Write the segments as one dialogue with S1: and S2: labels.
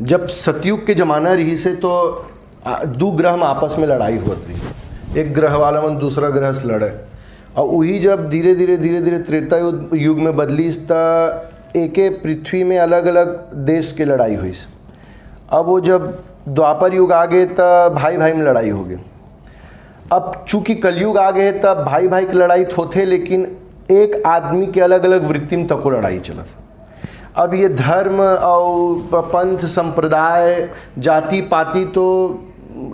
S1: जब सतयुग के ज़माना रही से तो दो ग्रह में आपस में लड़ाई होत रही। एक ग्रह वाला मन दूसरा ग्रह से लड़े, और वही जब धीरे धीरे त्रेता युग में बदली त एके पृथ्वी में अलग अलग देश के लड़ाई हुई। अब वो जब द्वापर युग आ गए तब भाई भाई में लड़ाई हो गई। अब चूंकि कलयुग आ गए तब भाई भाई की लड़ाई थोथे, लेकिन एक आदमी के अलग अलग वृत्ति में तको लड़ाई चलत। अब ये धर्म और पंथ संप्रदाय जाति पाति तो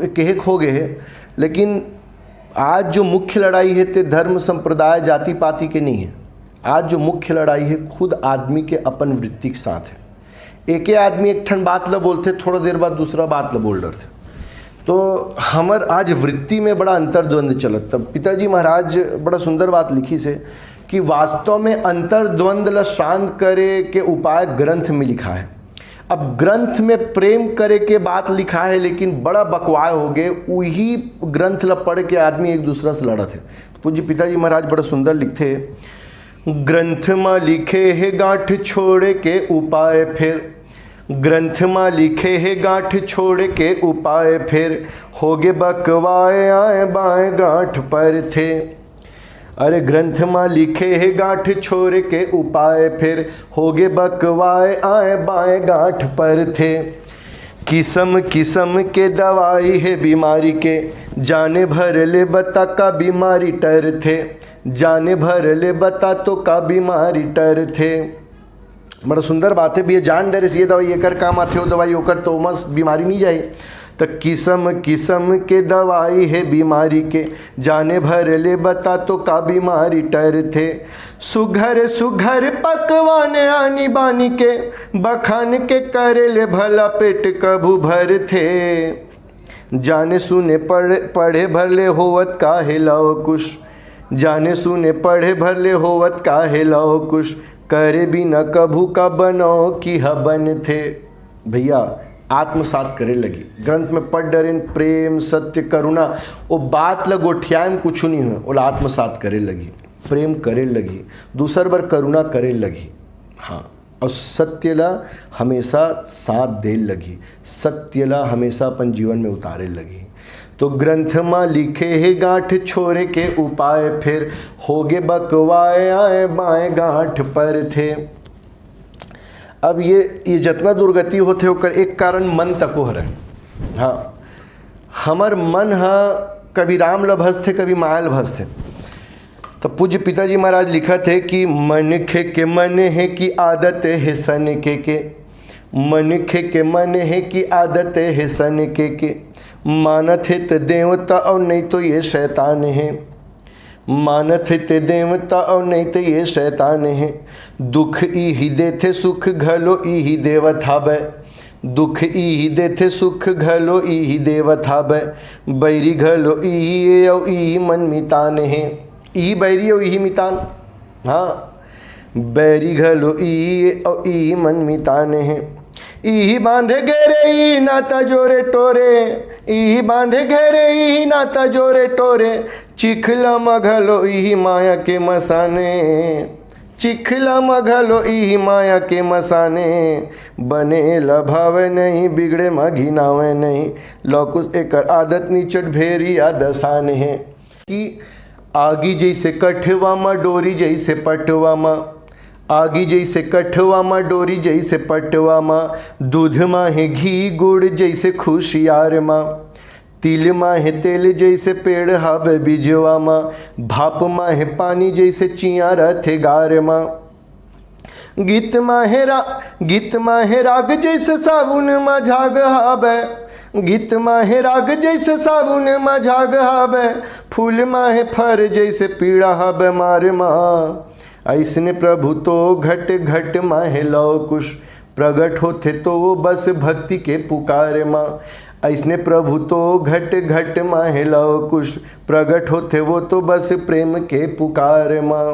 S1: केहक हो गए है, लेकिन आज जो मुख्य लड़ाई है ते धर्म संप्रदाय जाति पाति के नहीं है। आज जो मुख्य लड़ाई है खुद आदमी के अपन वृत्ति के साथ है। एक आदमी एक ठन बात ल बोलते, थोड़ा देर बाद दूसरा बात ल बोल डरते। तो हमर आज वृत्ति में बड़ा अंतर्द्वंद चलत। तब पिताजी महाराज बड़ा सुंदर बात लिखी से कि वास्तव में अंतर्द्वंद ल शांत करे के उपाय ग्रंथ में लिखा है। अब ग्रंथ में प्रेम करे के बात लिखा है, लेकिन बड़ा बकवाय हो गए। वही ग्रंथ ल पढ़ के आदमी एक दूसरा से लड़त है। पूज्य पिताजी महाराज बड़ा सुंदर लिखते, ग्रंथ में लिखे है गांठ छोड़े के उपाय फिर, ग्रंथ में लिखे है गांठ छोड़ के उपाय फिर, होगे बकवाए आए बाएं गांठ पर थे। अरे ग्रंथ में लिखे है गांठ छोड़ के उपाय फिर, होगे बकवाए आए बाएं गांठ पर थे। किस्म किस्म के दवाई है बीमारी के, जाने भर ले बता का बीमारी टर थे, जाने भर ले बता तो का बीमारी टर थे। बड़ा सुंदर बात है भैया, जान डरे से ये दवाई एकर काम आते हो, दवाई ओकर तो मस बीमारी नहीं जाए। तो किस्म किस्म के दवाई है बीमारी के, जाने भर ले बता तो का बीमारी टर थे। सुघर सुघर पकवान आनी बानी के, बखान के करे ले भला पेट कभू भर थे। जाने सुने पढ़े भरले होवत का हेलाओ कुश, जाने सुने पढ़े भरले होवत का हेलाओ कुश, करे भी न कभू का बनो कि हबन थे। भैया आत्मसात करे लगी। ग्रंथ में पढ़ डरेन प्रेम सत्य करुणा, वो बात ल गोठिया में कुछ नहीं हुआ, वो आत्मसात करे लगी, प्रेम करे लगी, दूसर बार करुणा करे लगी। हाँ, और सत्य ला हमेशा साथ दे लगी, सत्य ला हमेशा अपन जीवन में उतारे लगी। तो ग्रंथ में लिखे है गांठ छोरे के उपाय फिर, होगे बकवाए आए बाएं गांठ पर थे। अब ये जितना दुर्गति होते होकर एक कारण मन तको हर। हाँ, हमर मन कभी राम लभस थे कभी मायल भस थे। तो पूज्य पिताजी महाराज लिखा थे कि मन खे के मन है कि आदत है सन के, मन खे के मन है कि आदत है सन के, मानत है तो देवता और नहीं तो ये शैतान है, मानत है ते देवता और नहीं तो ये शैतान है। दुख ई देथे सुख घलो ई देवत हाबै, दुख ई देथे सुख घलो ई देवत हाबै, बैरी घलो ई और ई मन मितान है। ई बैरी और ई मितान, हाँ, बैरी घलो ई और ई मन मितान है। ई बांधे घेरे ई नाता जोरे टोरे, ई बांधे घेरे ई नाता जोरे टोरे, चिखला मघलो ई माया के मसाने, चिखला मघलो ई माया के मसाने, बने लभावे नहीं बिगड़े मघिनावे नहीं, लौकुस एकर आदत नीचट भेरी आदसान है। कि आगी जैसे कठवा में डोरी जैसे पटवा में, आगी जैसे कठवा माँ डोरी जैसे पटवा माँ, दूध माँ है घी गुड़ जैसे खुशियार माँ, तिल माँ है तेल जैसे पेड़ हब बीजवा माँ, भाप माँ है पानी जैसे चिया रथे गार माँ, गीत माँ है राग जैसे साबुन माँ झाग हाबै, गीत माँ है राग जैसे साबुन माँ झाग हाबै, फूल माँ है फर जैसे पीड़ा हाबै मार माँ। ऐसने प्रभु तो घट घट माहे लौ कुश, प्रगट होते तो वो बस भक्ति के पुकारे माँ। ऐसने प्रभु तो घट घट माहे लौ कुश, प्रगट होते वो तो बस प्रेम के पुकारे माँ।